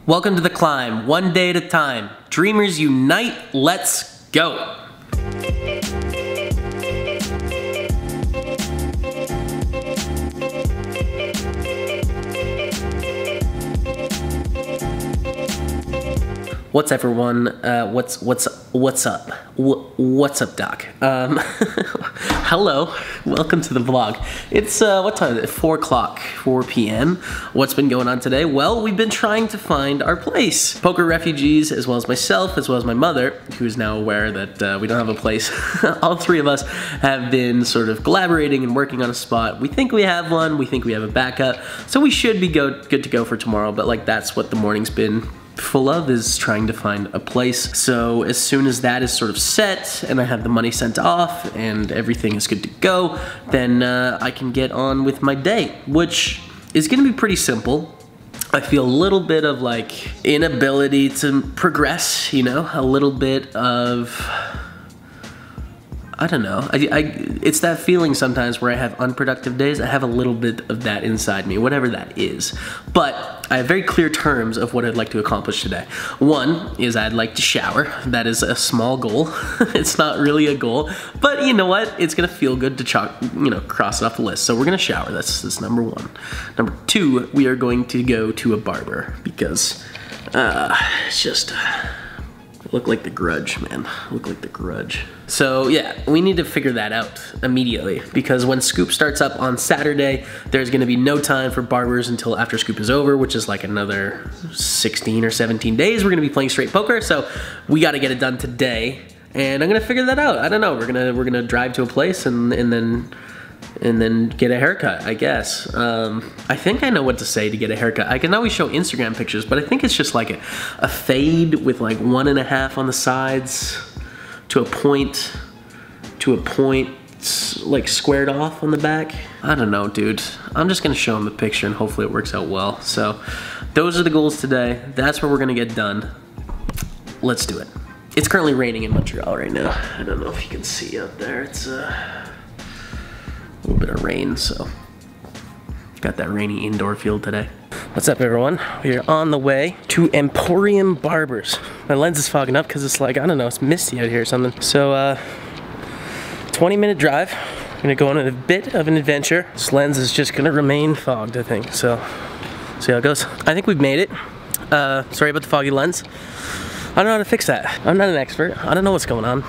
Welcome to The Climb, one day at a time. Dreamers unite, let's go. What's everyone? What's up? What's up, Doc? Hello, welcome to the vlog. It's what time is it? 4 o'clock, 4 p.m. What's been going on today? Well, we've been trying to find our place. Poker refugees, as well as myself, as well as my mother, who is now aware that we don't have a place. All three of us have been sort of collaborating and working on a spot. We think we have one. We think we have a backup, so we should be good to go for tomorrow. But like that's what the morning's been full of, is trying to find a place. So as soon as that is sort of set and I have the money sent off and everything is good to go, then I can get on with my day, which is gonna be pretty simple. I feel a little bit of like inability to progress, you know, a little bit of, I don't know, it's that feeling sometimes where I have unproductive days. I have a little bit of that inside me, whatever that is. But I have very clear terms of what I'd like to accomplish today. One is I'd like to shower. That is a small goal. It's not really a goal, but you know what? It's gonna feel good to cross it off the list. So we're gonna shower, that's number one. Number two, we are going to go to a barber because it's just, look like The Grudge, man. Look like The Grudge. So yeah, we need to figure that out immediately because when Scoop starts up on Saturday, there's gonna be no time for barbers until after Scoop is over, which is like another 16 or 17 days. We're gonna be playing straight poker, so we gotta get it done today. And I'm gonna figure that out. I don't know, we're gonna drive to a place and then get a haircut, I guess. I think I know what to say to get a haircut. I can always show Instagram pictures, but I think it's just like a fade with like 1.5 on the sides to a point, like squared off on the back. I don't know, dude. I'm just gonna show him the picture and hopefully it works out well. So those are the goals today. That's what we're gonna get done. Let's do it. It's currently raining in Montreal right now. I don't know if you can see out there. It's a little bit of rain, so got that rainy indoor feel today. What's up, everyone? We are on the way to Emporium Barbers. My lens is fogging up because it's like, I don't know, it's misty out here or something. So 20-minute drive. I'm gonna go on a bit of an adventure. This lens is just gonna remain fogged, I think. So see how it goes. I think we've made it. Sorry about the foggy lens. I don't know how to fix that. I'm not an expert. I don't know what's going on.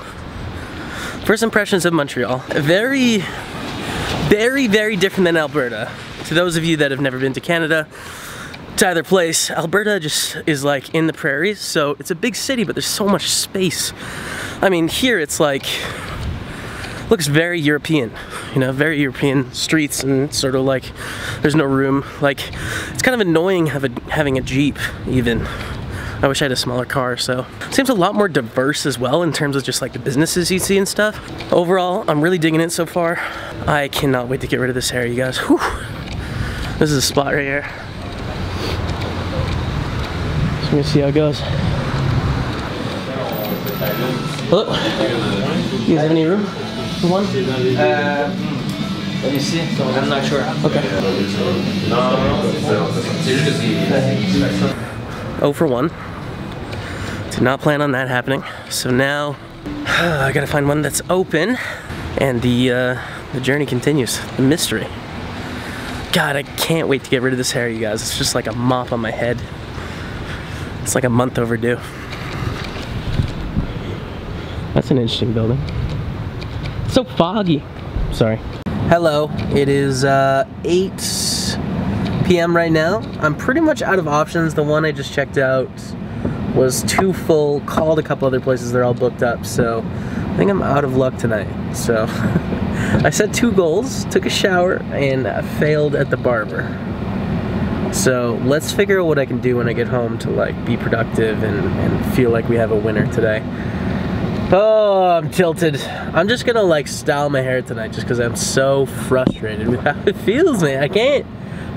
First impressions of Montreal. Very, very different than Alberta. To those of you that have never been to Canada, to either place, Alberta just is like in the prairies, so it's a big city, but there's so much space. I mean, here it's like, looks very European, you know, very European streets, and sort of like, there's no room. Like, it's kind of annoying having a Jeep, even. I wish I had a smaller car, so. Seems a lot more diverse as well in terms of just like the businesses you see and stuff. Overall, I'm really digging it so far. I cannot wait to get rid of this hair, you guys. Whew. This is a spot right here. So we're gonna see how it goes. Hello? You guys have any room for one? Let me see. I'm not sure. Okay. 0 for 1. Did not plan on that happening. So now I gotta find one that's open, and the journey continues. The mystery. God, I can't wait to get rid of this hair, you guys. It's just like a mop on my head. It's like a month overdue. That's an interesting building. It's so foggy. Sorry. Hello, it is 8 p.m. right now. I'm pretty much out of options. The one I just checked out was too full. Called a couple other places, they're all booked up. So I think I'm out of luck tonight. So I set 2 goals, took a shower, and failed at the barber. So let's figure out what I can do when I get home to like be productive and feel like we have a winner today. Oh, I'm tilted. I'm just gonna like style my hair tonight just because I'm so frustrated with how it feels, man. I can't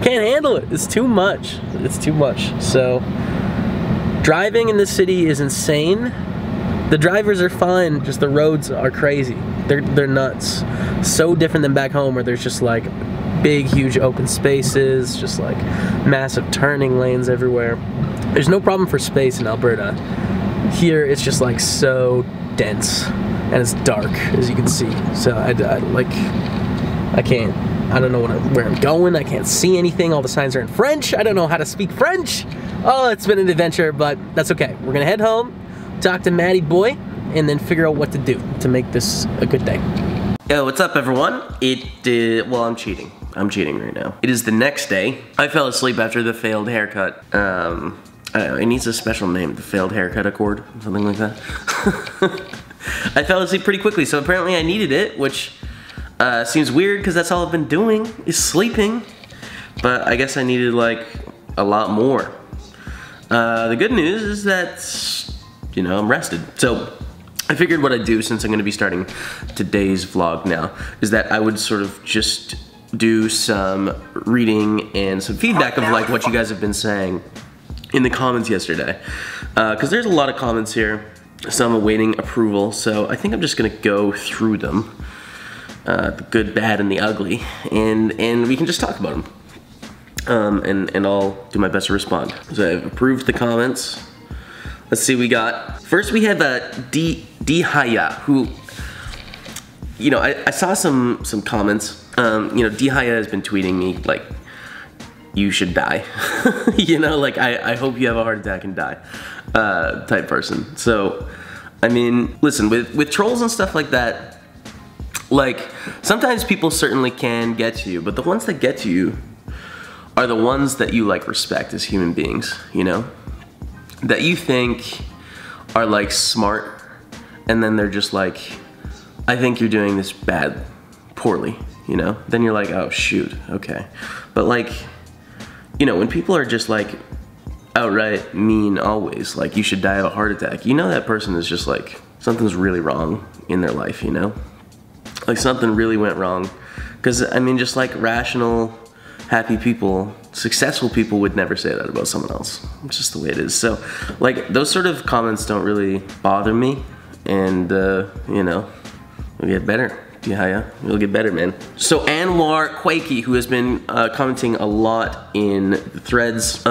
handle it. It's too much. It's too much. So driving in this city is insane. The drivers are fine, just the roads are crazy. They're nuts. So different than back home where there's just like big, huge open spaces, just like massive turning lanes everywhere. There's no problem for space in Alberta. Here it's just like so dense and it's dark, as you can see. So I can't. I don't know where I'm going. I can't see anything. All the signs are in French. I don't know how to speak French. Oh, it's been an adventure, but that's okay. We're gonna head home, talk to Matty boy, and then figure out what to do to make this a good day. Yo, what's up everyone? Well, I'm cheating. I'm cheating right now. It is the next day. I fell asleep after the failed haircut. I don't know, it needs a special name, the failed haircut accord, something like that. I fell asleep pretty quickly, so apparently I needed it, which seems weird because that's all I've been doing is sleeping. But I guess I needed like a lot more. The good news is that, you know, I'm rested. So I figured what I'd do, since I'm gonna be starting today's vlog now, is that I would sort of just do some reading and some feedback of like what you guys have been saying in the comments yesterday. Because there's a lot of comments here, some awaiting approval, so I think I'm just gonna go through them. The good, bad, and the ugly, and we can just talk about them. And I'll do my best to respond. So I've approved the comments. Let's see what we got. First we have Dihaya, who, you know, I saw some comments. You know, Dihaya has been tweeting me like, you should die. You know, like I hope you have a heart attack and die, type person. So, I mean, listen, with trolls and stuff like that, like, sometimes people certainly can get to you, but the ones that get to you are the ones that you like respect as human beings, you know? That you think are like smart, and then they're just like, I think you're doing this poorly, you know? Then you're like, oh shoot, okay. But like, you know, when people are just like outright mean always, like you should die of a heart attack, you know that person is just like, something's really wrong in their life, you know? Like something really went wrong. Because, I mean, just like rational, happy people, successful people would never say that about someone else. It's just the way it is. So, like, those sort of comments don't really bother me. And, you know, we'll get better. Yeah, we'll get better, man. So Anwar Quakey, who has been commenting a lot in the threads,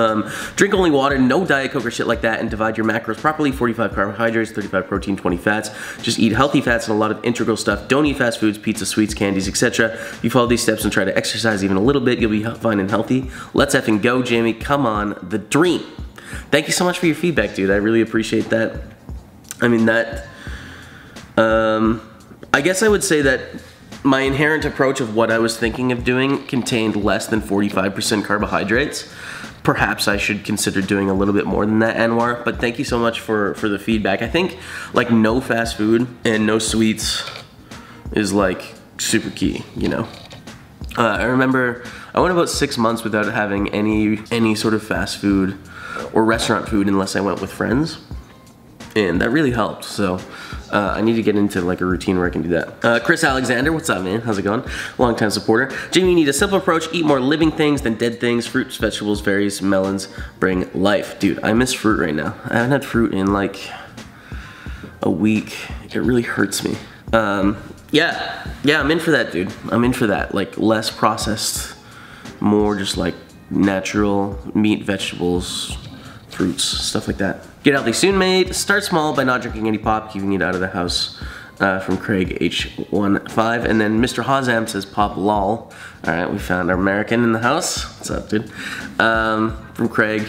drink only water, no Diet Coke or shit like that, and divide your macros properly. 45 carbohydrates, 35 protein, 20 fats. Just eat healthy fats and a lot of integral stuff. Don't eat fast foods, pizza, sweets, candies, etc. You follow these steps and try to exercise even a little bit, you'll be fine and healthy. Let's effing go, Jamie. Come on, the dream. Thank you so much for your feedback, dude. I really appreciate that. I mean, that, I guess I would say that my inherent approach of what I was thinking of doing contained less than 45% carbohydrates. Perhaps I should consider doing a little bit more than that, Anwar, but thank you so much for the feedback. I think like no fast food and no sweets is like super key, you know? I remember I went about 6 months without having any sort of fast food or restaurant food unless I went with friends, and that really helped. So I need to get into like a routine where I can do that. Chris Alexander, what's up, man? How's it going? Long-time supporter. Jamie, you need a simple approach. Eat more living things than dead things. Fruits, vegetables, berries, melons bring life. Dude, I miss fruit right now. I haven't had fruit in like a week. It really hurts me. Yeah, I'm in for that, dude. I'm in for that. Like less processed, more just like natural meat, vegetables, fruits, stuff like that. Get healthy soon, mate. Start small by not drinking any pop, keeping it out of the house. From Craig H15. And then Mr. Hozam says pop lol. Alright, we found our American in the house. What's up, dude? From Craig.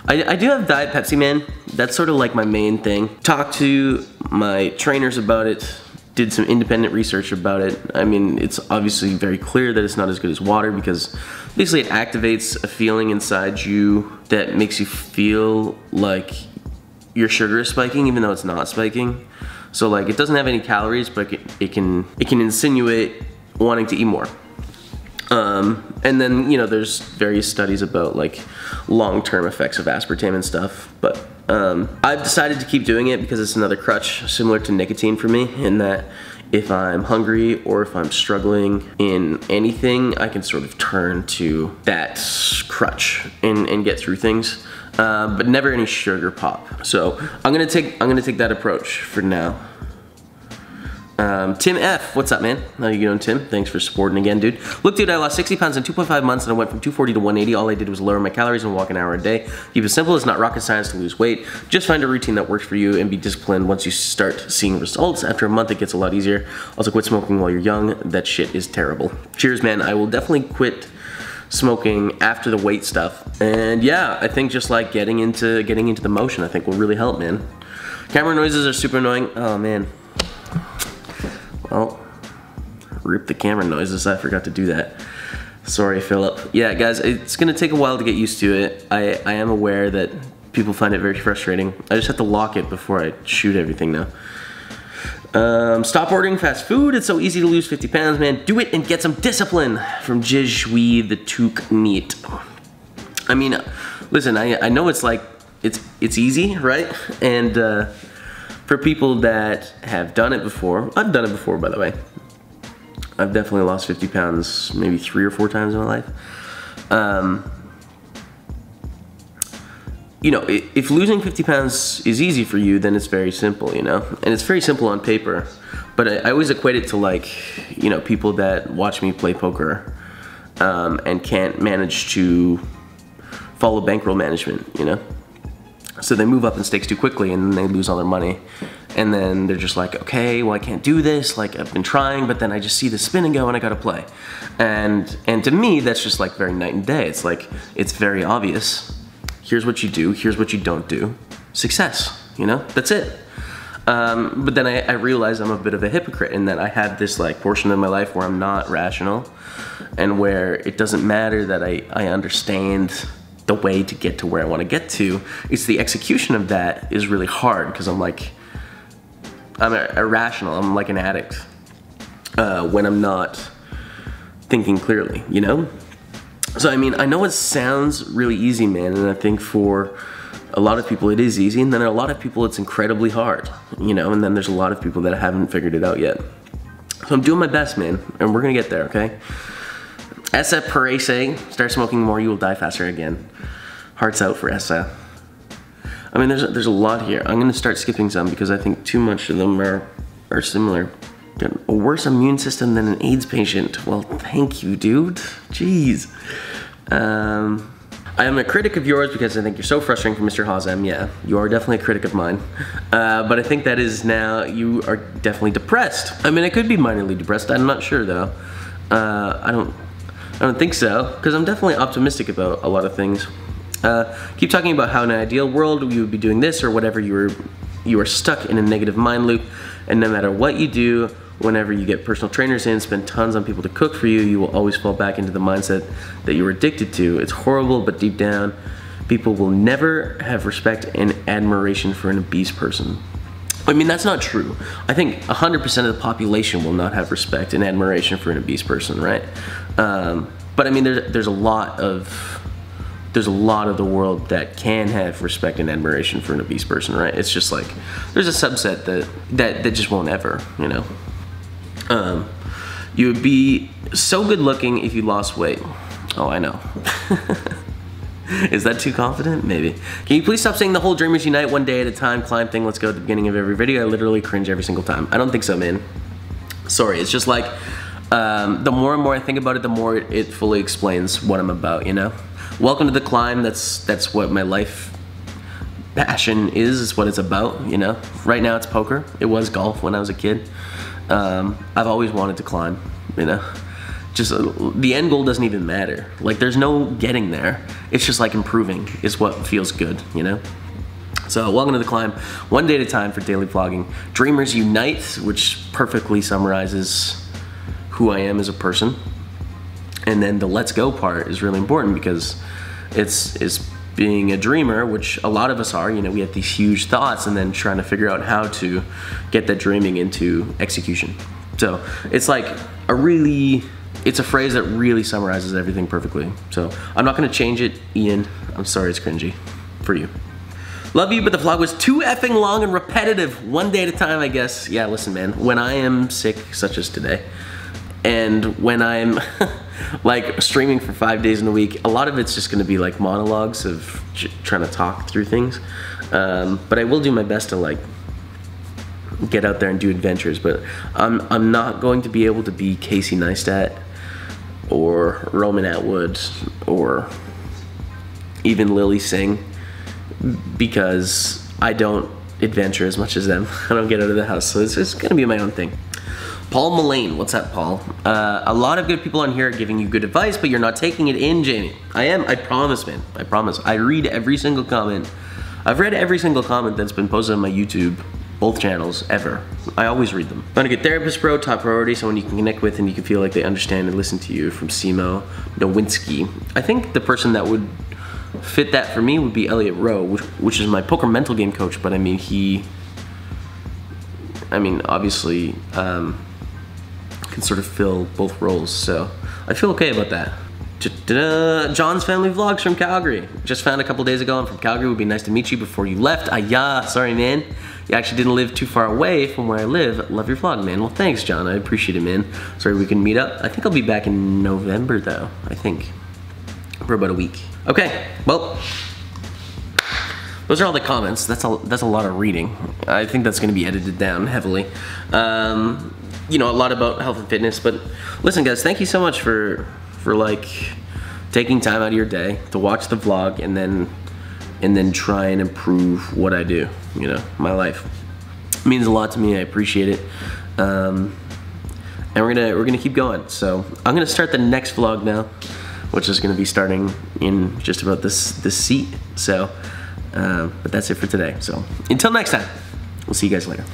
I do have Diet Pepsi, man. That's sort of like my main thing. Talked to my trainers about it. Did some independent research about it. I mean, it's obviously very clear that it's not as good as water because basically it activates a feeling inside you that makes you feel like your sugar is spiking even though it's not spiking. So like it doesn't have any calories, but it can insinuate wanting to eat more. And then, you know, there's various studies about like long-term effects of aspartame and stuff, but I've decided to keep doing it because it's another crutch similar to nicotine for me, in that if I'm hungry or if I'm struggling in anything, I can sort of turn to that crutch and get through things. But never any sugar pop. So I'm gonna take that approach for now. Tim F, what's up, man? How you doing, Tim? Thanks for supporting again, dude. Look, dude, I lost 60 pounds in 2.5 months and I went from 240 to 180. All I did was lower my calories and walk an hour a day. Keep it simple. It's not rocket science to lose weight. Just find a routine that works for you and be disciplined. Once you start seeing results, after a month, it gets a lot easier. Also, quit smoking while you're young. That shit is terrible. Cheers, man. I will definitely quit smoking after the weight stuff. And yeah, I think just like getting into the motion, I think will really help, man. Camera noises are super annoying. Oh, man. Well, rip the camera noises. I forgot to do that. Sorry, Philip. Yeah, guys, it's gonna take a while to get used to it. I am aware that people find it very frustrating. I just have to lock it before I shoot everything now. Stop ordering fast food. It's so easy to lose 50 pounds, man. Do it and get some discipline. From Jijui the Took Neat. I mean, listen, I know it's like, it's easy, right? And for people that have done it before, I've done it before, by the way. I've definitely lost 50 pounds maybe 3 or 4 times in my life. You know, if losing 50 pounds is easy for you, then it's very simple, you know? And it's very simple on paper. But I always equate it to, like, you know, people that watch me play poker and can't manage to follow bankroll management, you know? So they move up in stakes too quickly and then they lose all their money. And then they're just like, okay, well, I can't do this. Like, I've been trying, but then I just see the spin and go and I gotta play. And to me, that's just like very night and day. It's like, it's very obvious. Here's what you do, here's what you don't do. Success, you know, that's it. But then I realize I'm a bit of a hypocrite in that I have this like portion of my life where I'm not rational and where it doesn't matter that I understand the way to get to where I want to get to. It's the execution of that is really hard because I'm irrational. I'm like an addict when I'm not thinking clearly, you know? So I mean, I know it sounds really easy, man, and I think for a lot of people it is easy, and then there are a lot of people it's incredibly hard, you know, and then there's a lot of people that haven't figured it out yet. So I'm doing my best, man, and we're gonna get there, okay? Essa Parese, start smoking more, you will die faster again. Hearts out for Essa. I mean, there's a lot here. I'm gonna start skipping some because I think too much of them are similar. A worse immune system than an AIDS patient. Well, thank you, dude. Jeez. I am a critic of yours because I think you're so frustrating for Mr. Hazem. Yeah, you are definitely a critic of mine. But I think that is now, you are definitely depressed. I mean, I could be minorly depressed. I'm not sure though. I don't think so, because I'm definitely optimistic about a lot of things. Keep talking about how in an ideal world you would be doing this or whatever, you are stuck in a negative mind loop, and no matter what you do, whenever you get personal trainers in, spend tons on people to cook for you, you will always fall back into the mindset that you're addicted to. It's horrible, but deep down, people will never have respect and admiration for an obese person. I mean, that's not true. I think 100% of the population will not have respect and admiration for an obese person, right? But I mean, there's a lot of the world that can have respect and admiration for an obese person, right? It's just like, there's a subset that just won't ever, you know? You would be so good looking if you lost weight. Oh, I know. Is that too confident? Maybe. Can you please stop saying the whole Dreamers Unite one day at a time climb thing, let's go at the beginning of every video? I literally cringe every single time. I don't think so, man. Sorry, it's just like, the more and more I think about it, the more it fully explains what I'm about, you know? Welcome to the climb, that's what my life passion is, it's what it's about, you know? Right now it's poker, it was golf when I was a kid. I've always wanted to climb, you know? Just, the end goal doesn't even matter. Like, there's no getting there. It's just like improving is what feels good, you know? So, welcome to the climb, one day at a time for daily vlogging. Dreamers Unite, which perfectly summarizes who I am as a person. And then the let's go part is really important because it's being a dreamer, which a lot of us are, you know, we have these huge thoughts and then trying to figure out how to get that dreaming into execution. So it's like it's a phrase that really summarizes everything perfectly. So I'm not gonna change it, Ian. I'm sorry, it's cringy for you. Love you, but the vlog was too effing long and repetitive. One day at a time, I guess. Yeah, listen, man, when I am sick, such as today, and when I'm like streaming for 5 days in a week, a lot of it's just gonna be like monologues of trying to talk through things. But I will do my best to like get out there and do adventures, but I'm not going to be able to be Casey Neistat or Roman Atwood or even Lily Singh, because I don't adventure as much as them. I don't get out of the house, so it's just gonna be my own thing. Paul Mullane, what's up, Paul? A lot of good people on here are giving you good advice, but you're not taking it in, Jamie. I promise, man, I promise. I read every single comment. I've read every single comment that's been posted on my YouTube, both channels, ever. I always read them. Find a good therapist, bro, top priority, someone you can connect with and you can feel like they understand and listen to you, from Simo Nowinski. I think the person that would fit that for me would be Elliot Rowe, which is my poker mental game coach, but I mean, obviously, can sort of fill both roles, so I feel okay about that. John's family vlogs from Calgary. Just found a couple days ago. I'm from Calgary. It would be nice to meet you before you left. Sorry, man. You actually didn't live too far away from where I live. Love your vlog, man. Well, thanks, John. I appreciate it, man. Sorry we can meet up. I think I'll be back in November, though. I think for about a week. Okay, well, those are all the comments. That's a lot of reading. I think that's going to be edited down heavily. You know, a lot about health and fitness, but listen, guys, thank you so much for like taking time out of your day to watch the vlog and then try and improve what I do, you know, my life. It means a lot to me. I appreciate it. And we're gonna keep going. So I'm gonna start the next vlog now, which is gonna be starting in just about this seat. So but that's it for today. So until next time, we'll see you guys later.